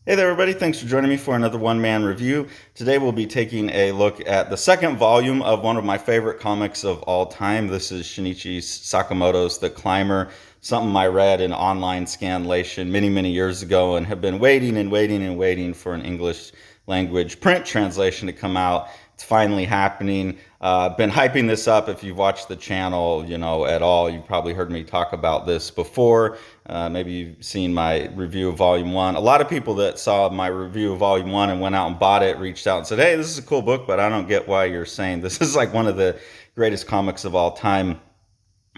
Hey there, everybody. Thanks for joining me for another one-man review. Today we'll be taking a look at the second volume of one of my favorite comics of all time. This is Shin-ichi Sakamoto's The Climber, something I read in online scanlation many, many years ago and have been waiting and waiting and waiting for an English language print translation to come out. It's finally happening. Been hyping this up. If you've watched the channel, at all, you've probably heard me talk about this before. Maybe you've seen my review of Volume 1. A lot of people that saw my review of Volume 1 and went out and bought it reached out and said, hey, this is a cool book, but I don't get why you're saying this is like one of the greatest comics of all time.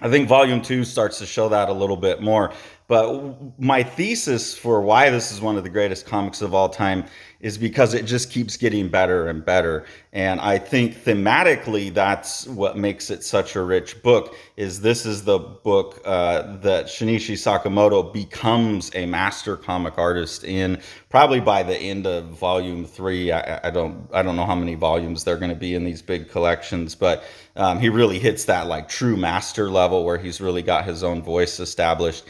I think Volume 2 starts to show that a little bit more. But my thesis for why this is one of the greatest comics of all time is because it just keeps getting better and better. And I think thematically, that's what makes it such a rich book, is this is the book that Shin-ichi Sakamoto becomes a master comic artist in, probably by the end of Volume 3. I don't know how many volumes they're going to be in these big collections, but he really hits that like true master level where he's really got his own voice established.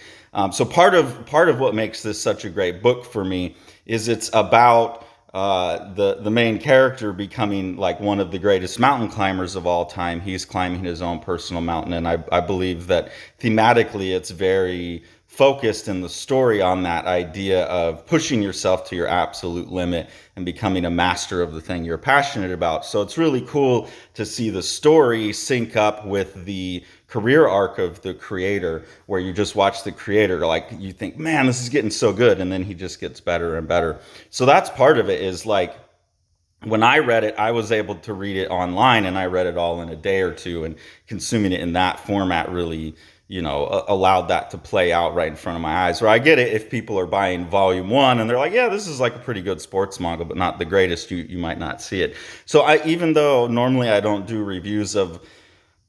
So part of what makes this such a great book for me is it's about the main character becoming like one of the greatest mountain climbers of all time. He's climbing his own personal mountain, and I believe that thematically it's very focused in the story on that idea of pushing yourself to your absolute limit and becoming a master of the thing you're passionate about. So it's really cool to see the story sync up with the career arc of the creator, where you just watch the creator, like you think, man, this is getting so good, and then he just gets better and better. So that's part of it, is like when I read it, I was able to read it online, and I read it all in a day or two, and consuming it in that format really allowed that to play out right in front of my eyes. Where I get it, if people are buying Volume 1 and they're like, yeah, this is like a pretty good sports manga, but not the greatest, you might not see it. So even though normally I don't do reviews of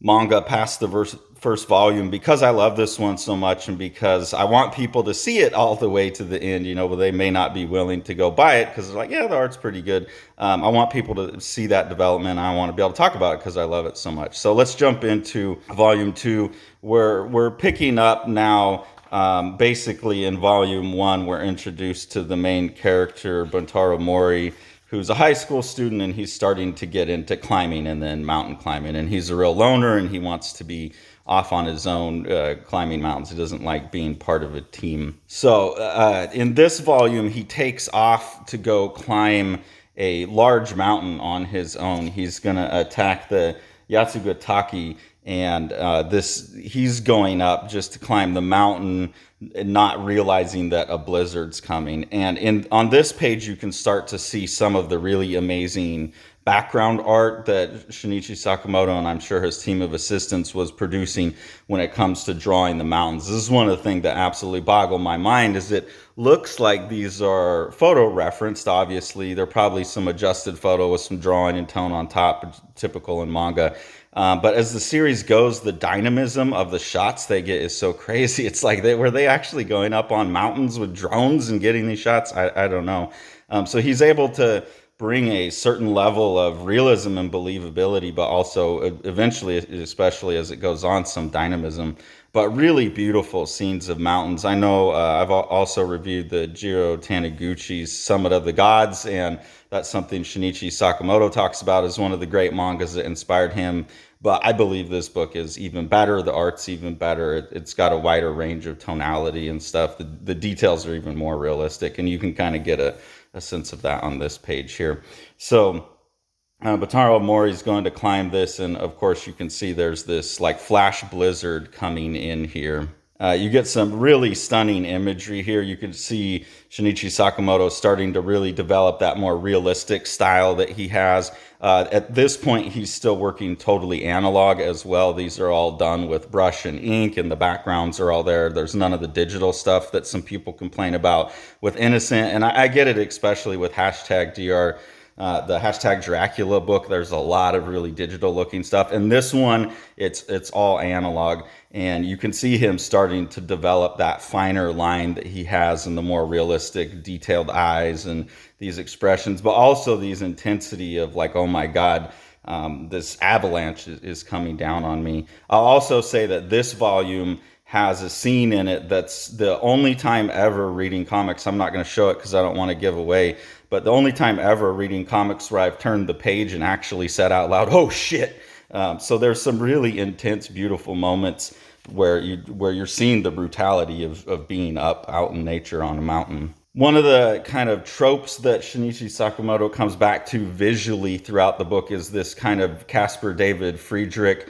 manga past the first volume, because I love this one so much and because I want people to see it all the way to the end, but they may not be willing to go buy it because they're like, yeah, the art's pretty good. I want people to see that development. I want to be able to talk about it because I love it so much. So let's jump into Volume 2, where we're picking up now. Basically in Volume 1, we're introduced to the main character, Buntaro Mori, who's a high school student, and he's starting to get into climbing and then mountain climbing. And he's a real loner, and he wants to be off on his own climbing mountains. He doesn't like being part of a team. So in this volume, he takes off to go climb a large mountain on his own. He's going to attack the Yatsugatake, and he's going up just to climb the mountain, not realizing that a blizzard's coming. And on this page, you can start to see some of the really amazing background art that Shin-ichi Sakamoto, and I'm sure his team of assistants, was producing when it comes to drawing the mountains. This is one of the things that absolutely boggled my mind, is it looks like these are photo referenced. Obviously, they're probably some adjusted photo with some drawing and tone on top, typical in manga. But as the series goes, the dynamism of the shots they get is so crazy. It's like, were they actually going up on mountains with drones and getting these shots? I don't know. So he's able to bring a certain level of realism and believability, but also eventually, especially as it goes on, some dynamism. But really beautiful scenes of mountains. I know I've also reviewed the Jiro Taniguchi's Summit of the Gods, and that's something Shin-ichi Sakamoto talks about as one of the great mangas that inspired him. But I believe this book is even better. The art's even better. It's got a wider range of tonality and stuff. The details are even more realistic, and you can kind of get a sense of that on this page here. So Buntaro Mori is going to climb this, and of course you can see there's this like flash blizzard coming in here. You get some really stunning imagery here. You can see Shin-ichi Sakamoto starting to really develop that more realistic style that he has. At this point, he's still working totally analog as well. These are all done with brush and ink, and the backgrounds are all there. There's none of the digital stuff that some people complain about with Innocent. And I get it, especially with #DR. The #Dracula book, there's a lot of really digital looking stuff. And this one, it's all analog. And you can see him starting to develop that finer line that he has in the more realistic, detailed eyes and these expressions, but also these intensity of like, oh my God, this avalanche is coming down on me. I'll also say that this volume has a scene in it that's the only time ever reading comics. I'm not going to show it because I don't want to give away, but the only time ever reading comics where I've turned the page and actually said out loud, "Oh shit!" So there's some really intense, beautiful moments where you're seeing the brutality of being up out in nature on a mountain. One of the kind of tropes that Shin-ichi Sakamoto comes back to visually throughout the book is this kind of Caspar David Friedrich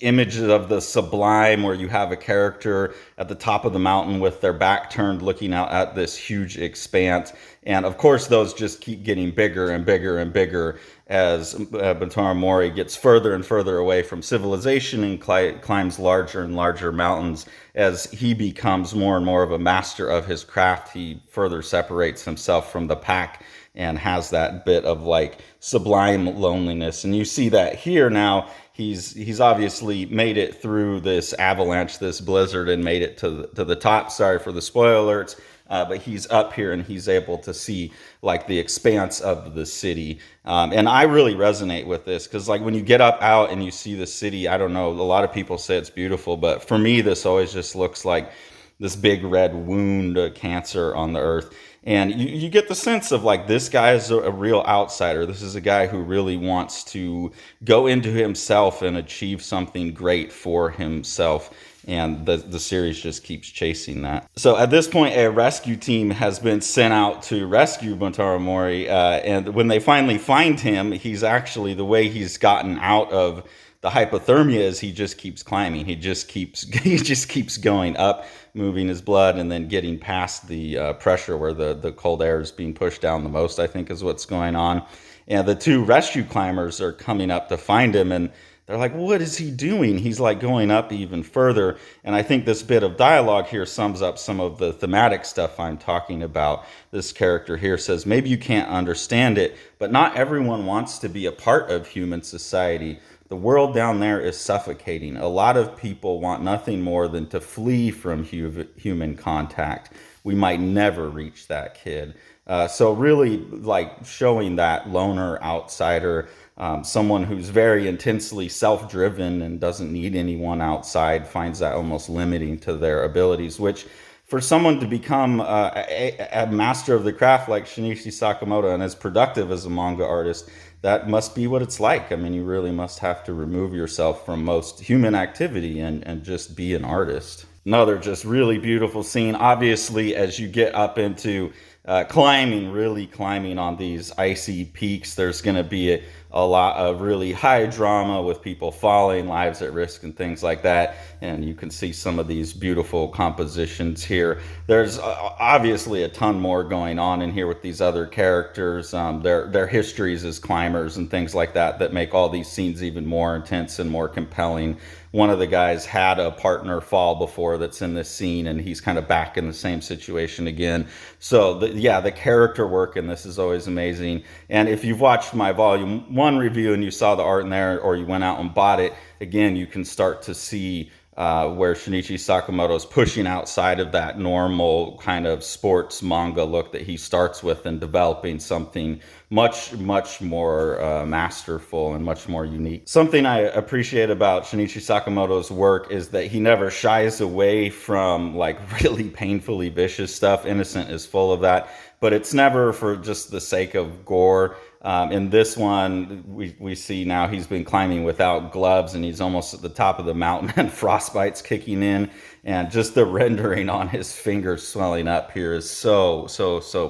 images of the sublime, where you have a character at the top of the mountain with their back turned looking out at this huge expanse. And of course, those just keep getting bigger and bigger and bigger as Buntaro Mori gets further and further away from civilization and climbs larger and larger mountains. As he becomes more and more of a master of his craft, he further separates himself from the pack and has that bit of like sublime loneliness. And you see that here now. He's obviously made it through this avalanche, this blizzard, and made it to the top. Sorry for the spoiler alerts, but he's up here and he's able to see like the expanse of the city. And I really resonate with this because like when you get up out and you see the city, I don't know, a lot of people say it's beautiful, but for me, this always just looks like this big red wound, cancer on the earth. And you get the sense of like, this guy is a real outsider. This is a guy who really wants to go into himself and achieve something great for himself. And the series just keeps chasing that. So at this point, a rescue team has been sent out to rescue Buntaro Mori. And when they finally find him, he's actually, the way he's gotten out of the hypothermia is he just keeps climbing. He just keeps going up, moving his blood, and then getting past the pressure where the cold air is being pushed down the most, I think is what's going on. And the two rescue climbers are coming up to find him, and they're like, what is he doing? He's like going up even further. And I think this bit of dialogue here sums up some of the thematic stuff I'm talking about. This character here says, maybe you can't understand it, but not everyone wants to be a part of human society. The world down there is suffocating. A lot of people want nothing more than to flee from human contact. We might never reach that kid. So really like showing that loner outsider, someone who's very intensely self-driven and doesn't need anyone outside, finds that almost limiting to their abilities, which for someone to become a master of the craft like Shin-ichi Sakamoto and as productive as a manga artist, that must be what it's like. I mean, you really must have to remove yourself from most human activity and just be an artist. Another just really beautiful scene. Obviously, as you get up into really climbing on these icy peaks, there's going to be a lot of really high drama with people falling, lives at risk, and things like that. And you can see some of these beautiful compositions here. There's obviously a ton more going on in here with these other characters, their histories as climbers and things like that, that make all these scenes even more intense and more compelling. One of the guys had a partner fall before that's in this scene, and he's kind of back in the same situation again. So the character work in this is always amazing. And if you've watched my volume 1 review and you saw the art in there, or you went out and bought it, again, you can start to see where Shin-ichi Sakamoto is pushing outside of that normal kind of sports manga look that he starts with and developing something much more masterful and much more unique. Something I appreciate about Shin-ichi Sakamoto's work is that he never shies away from like really painfully vicious stuff. Innocent is full of that, but it's never for just the sake of gore. In this one, we see now he's been climbing without gloves, and he's almost at the top of the mountain, and frostbite's kicking in, and just the rendering on his fingers swelling up here is so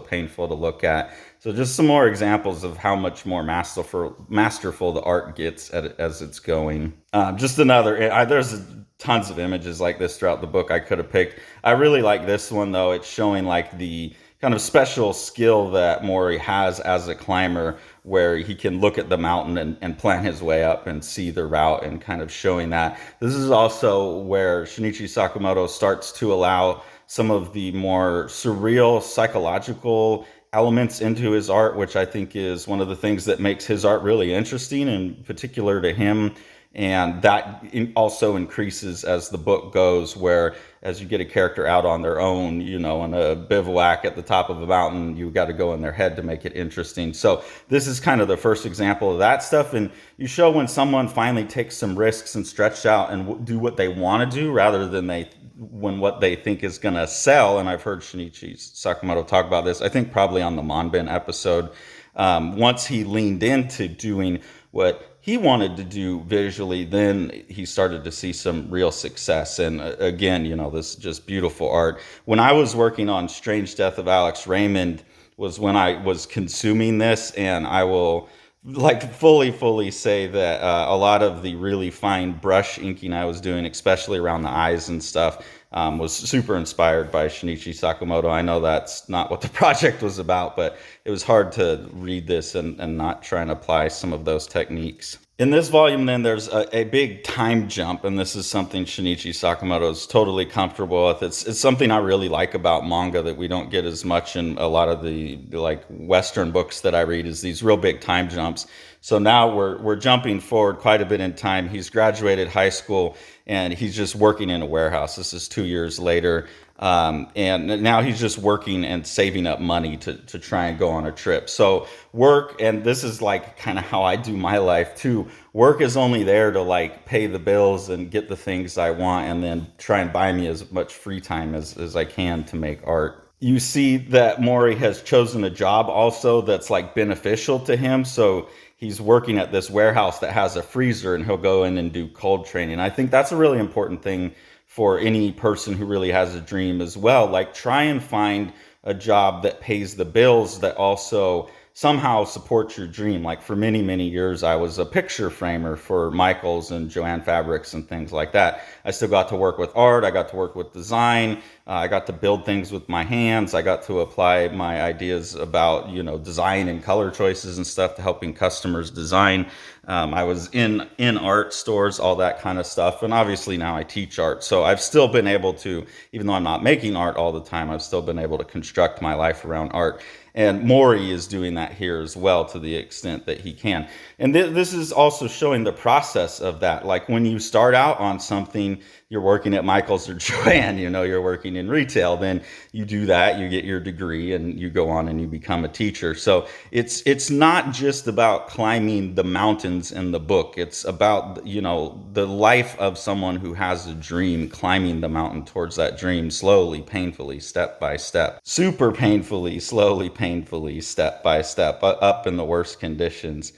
painful to look at. So just some more examples of how much more masterful the art gets as it's going. Just another, there's tons of images like this throughout the book I could have picked. I really like this one though. It's showing like the kind of special skill that Mori has as a climber, where he can look at the mountain and plan his way up and see the route, and kind of showing that. This is also where Shin-ichi Sakamoto starts to allow some of the more surreal psychological elements into his art, which I think is one of the things that makes his art really interesting and particular to him. And that also increases as the book goes, where as you get a character out on their own, in a bivouac at the top of a mountain, you got to go in their head to make it interesting. So this is kind of the first example of that stuff. And you show when someone finally takes some risks and stretch out and do what they want to do rather than when what they think is going to sell. And I've heard Shin-ichi Sakamoto talk about this, I think probably on the Manbin episode. Once he leaned into doing what he wanted to do visually, then he started to see some real success. And again, this is just beautiful art. When I was working on Strange Death of Alex Raymond was when I was consuming this, and I will fully say that a lot of the really fine brush inking I was doing, especially around the eyes and stuff, was super inspired by Shin-ichi Sakamoto. I know that's not what the project was about, but it was hard to read this and not try and apply some of those techniques. In this volume, then, there's a big time jump, and this is something Shin-ichi Sakamoto is totally comfortable with. It's something I really like about manga that we don't get as much in a lot of the Western books that I read, is these real big time jumps. So now we're jumping forward quite a bit in time. He's graduated high school, and he's just working in a warehouse. This is 2 years later. And now he's just working and saving up money to try and go on a trip. So work, and this is kind of how I do my life too. Work is only there to pay the bills and get the things I want, and then try and buy me as much free time as I can to make art. You see that Mori has chosen a job also that's beneficial to him. So he's working at this warehouse that has a freezer, and he'll go in and do cold training. I think that's a really important thing for any person who really has a dream as well. Try and find a job that pays the bills that also somehow supports your dream. For many, many years, I was a picture framer for Michaels and Joanne Fabrics and things like that. I still got to work with art. I got to work with design. I got to build things with my hands. I got to apply my ideas about, design and color choices and stuff to helping customers design. I was in art stores, all that kind of stuff. And obviously now I teach art. So I've still been able to, even though I'm not making art all the time, I've still been able to construct my life around art. And Mori is doing that here as well to the extent that he can. And this is also showing the process of that. When you start out on something, you're working at Michael's or Joanne, you're working in retail, then you do that, you get your degree, and you go on and you become a teacher. So it's not just about climbing the mountains in the book. It's about, the life of someone who has a dream, climbing the mountain towards that dream slowly, painfully, step by step, super painfully, slowly, painfully, step by step, up in the worst conditions.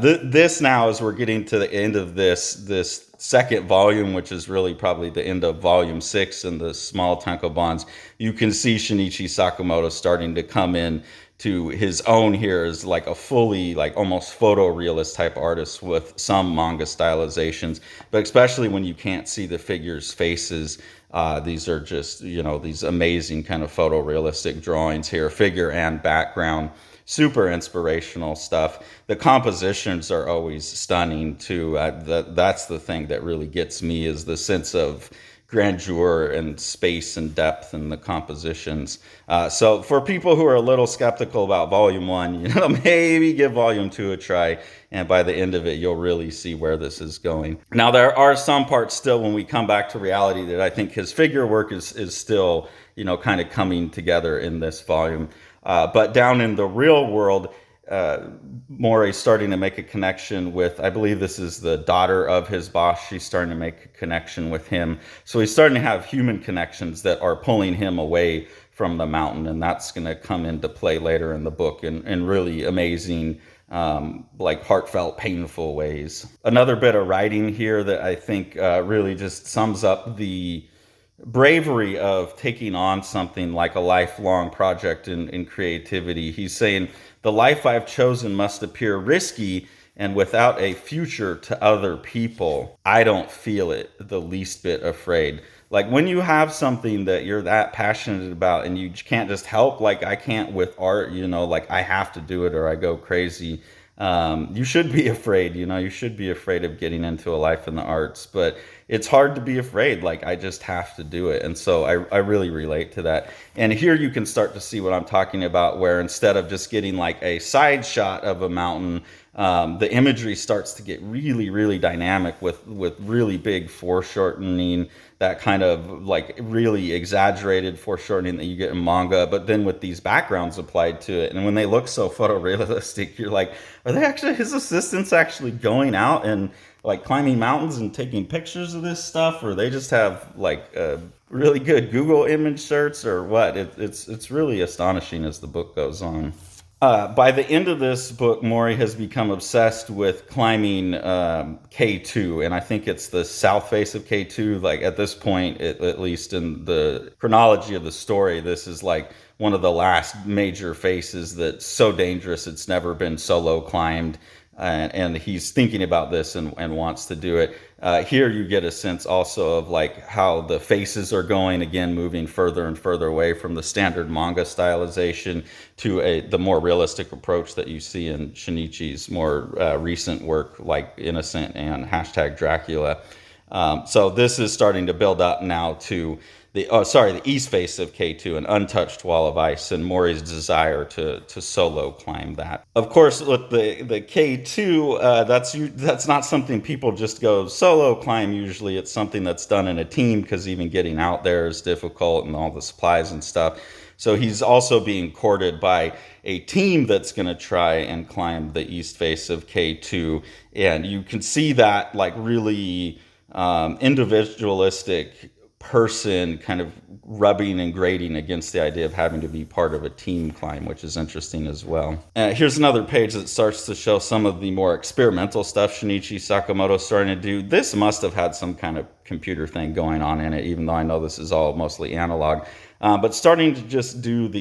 This now, as we're getting to the end of this second volume, which is really probably the end of volume 6 and the small tankobons, you can see Shin-ichi Sakamoto starting to come in to his own here as a fully almost photorealist type artist with some manga stylizations. But especially when you can't see the figures' faces, these are just these amazing kind of photorealistic drawings here, figure and background. Super inspirational stuff. The compositions are always stunning too. That's the thing that really gets me, is the sense of grandeur and space and depth in the compositions. So for people who are a little skeptical about volume 1, maybe give volume 2 a try. And by the end of it, you'll really see where this is going. Now, there are some parts still, when we come back to reality, that I think his figure work is still, kind of coming together in this volume. But down in the real world, Mori's starting to make a connection with, I believe this is the daughter of his boss. She's starting to make a connection with him. So he's starting to have human connections that are pulling him away from the mountain. And that's going to come into play later in the book in really amazing, heartfelt, painful ways. Another bit of writing here that I think really just sums up the bravery of taking on something like a lifelong project in creativity. He's saying, the life I've chosen must appear risky and without a future to other people. I don't feel it the least bit afraid. When you have something that you're that passionate about and you can't just help, I can't with art, I have to do it or I go crazy. You should be afraid, you should be afraid of getting into a life in the arts, but it's hard to be afraid. I just have to do it. And so I really relate to that. And here you can start to see what I'm talking about, where instead of just getting a side shot of a mountain, the imagery starts to get really, really dynamic with really big foreshortening, that kind of like really exaggerated foreshortening that you get in manga, but then with these backgrounds applied to it. And when they look so photorealistic, you're like, are they actually, his assistants actually going out and like climbing mountains and taking pictures of this stuff? Or they just have like really good Google image search or what? It's really astonishing as the book goes on. By the end of this book, Mori has become obsessed with climbing K2, and I think it's the south face of K2. Like at this point, at least in the chronology of the story, this is like one of the last major faces that's so dangerous it's never been solo climbed. And he's thinking about this and wants to do it. Here you get a sense also of like how the faces are going, again moving further and further away from the standard manga stylization to the more realistic approach that you see in Shinichi's more recent work like Innocent and #Dracula. So this is starting to build up now to the east face of K2, an untouched wall of ice, and Mori's desire to solo climb that. Of course, with the K2, that's not something people just go solo climb. Usually, it's something that's done in a team because even getting out there is difficult and all the supplies and stuff. So he's also being courted by a team that's going to try and climb the east face of K2, and you can see that like really individualistic person kind of rubbing and grating against the idea of having to be part of a team climb, which is interesting as well. Here's another page that starts to show some of the more experimental stuff Shin-ichi Sakamoto is starting to do. This must have had some kind of computer thing going on in it, even though I know this is all mostly analog. But starting to just do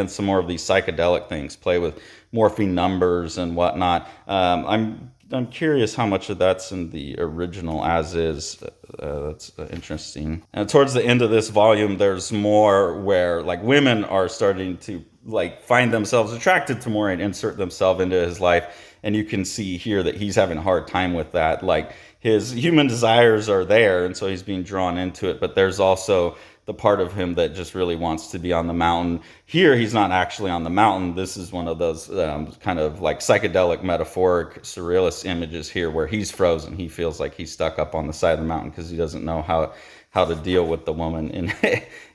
some more of these psychedelic things, play with morphing numbers and whatnot. I'm curious how much of that's in the original as is. That's interesting. And towards the end of this volume, there's more where like women are starting to like find themselves attracted to Mori and insert themselves into his life. And you can see here that he's having a hard time with that. Like his human desires are there, and so he's being drawn into it. But there's also the part of him that just really wants to be on the mountain. Here, he's not actually on the mountain. This is one of those kind of like psychedelic, metaphoric, surrealist images here where he's frozen. He feels like he's stuck up on the side of the mountain because he doesn't know how to deal with the woman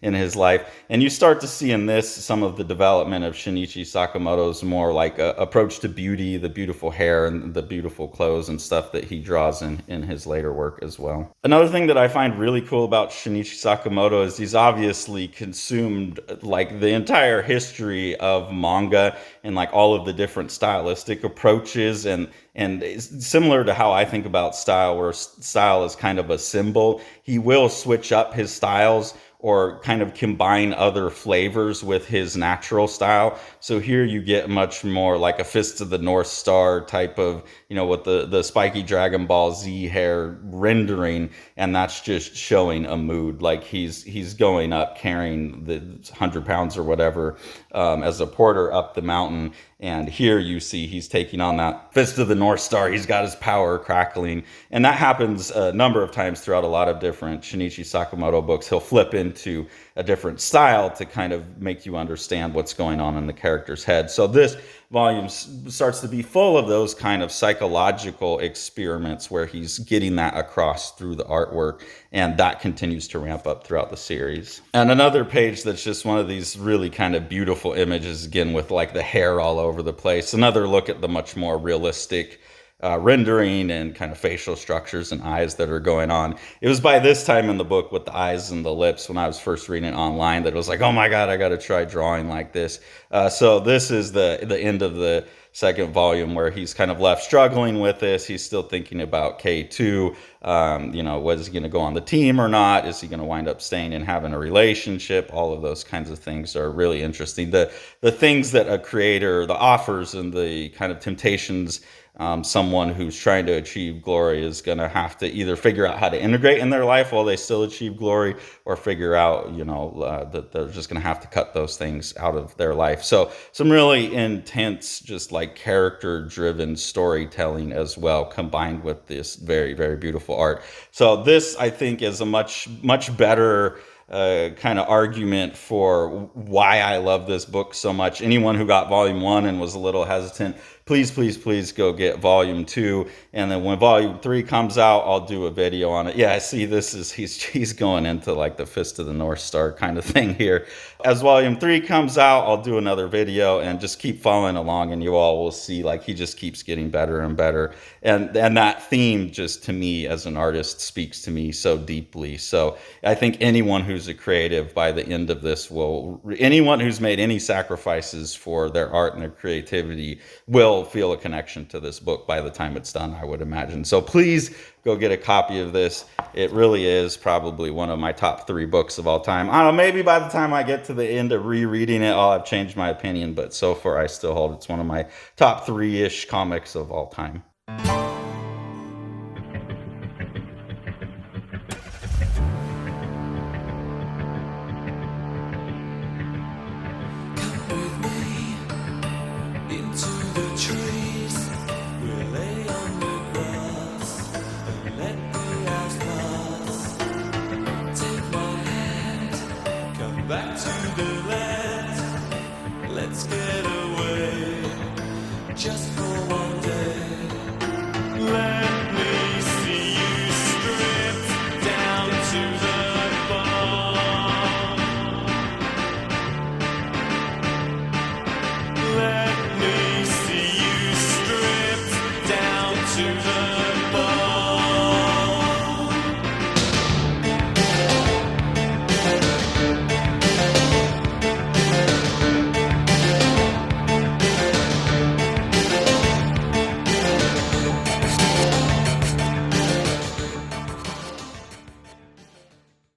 in his life. And you start to see in this some of the development of Shin-ichi Sakamoto's more like approach to beauty, the beautiful hair and the beautiful clothes and stuff that he draws in his later work as well. Another thing that I find really cool about Shin-ichi Sakamoto is he's obviously consumed like the entire history of manga and like all of the different stylistic approaches, and it's similar to how I think about style, where style is kind of a symbol. He will switch up his styles or kind of combine other flavors with his natural style. So here you get much more like a Fist of the North Star type of, with the spiky Dragon Ball Z hair rendering, and that's just showing a mood. Like he's going up carrying the 100 pounds or whatever as a porter up the mountain. And here you see he's taking on that Fist of the North Star. He's got his power crackling. And that happens a number of times throughout a lot of different Shin-ichi Sakamoto books. He'll flip into a different style to kind of make you understand what's going on in the character's head. So this volume starts to be full of those kind of psychological experiments where he's getting that across through the artwork, and that continues to ramp up throughout the series. And another page that's just one of these really kind of beautiful images, again with like the hair all over the place. Another look at the much more realistic rendering and kind of facial structures and eyes that are going on. It was by this time in the book with the eyes and the lips when I was first reading it online that it was like, oh my God, I got to try drawing like this. So this is the end of the second volume where he's kind of left struggling with this. He's still thinking about K2. Was he going to go on the team or not? Is he going to wind up staying and having a relationship? All of those kinds of things are really interesting. The things that a creator, the offers and the kind of temptations someone who's trying to achieve glory is going to have to either figure out how to integrate in their life while they still achieve glory, or figure out, that they're just going to have to cut those things out of their life. So some really intense, just like character-driven storytelling as well, combined with this very, very beautiful art. So this, I think, is a much, much better kind of argument for why I love this book so much. Anyone who got volume 1 and was a little hesitant please, please, please go get volume 2. And then when volume 3 comes out, I'll do a video on it. Yeah, see, this is, he's going into like the Fist of the North Star kind of thing here. As volume 3 comes out, I'll do another video, and just keep following along, and you all will see like he just keeps getting better and better. And that theme, just to me as an artist, speaks to me so deeply. So I think anyone who's a creative by the end of this anyone who's made any sacrifices for their art and their creativity will feel a connection to this book by the time it's done, I would imagine. So please go get a copy of this. It really is probably one of my top 3 books of all time. I don't know, maybe by the time I get to the end of rereading it, I'll have changed my opinion, but so far I still hold it's one of my top 3-ish comics of all time. Back to the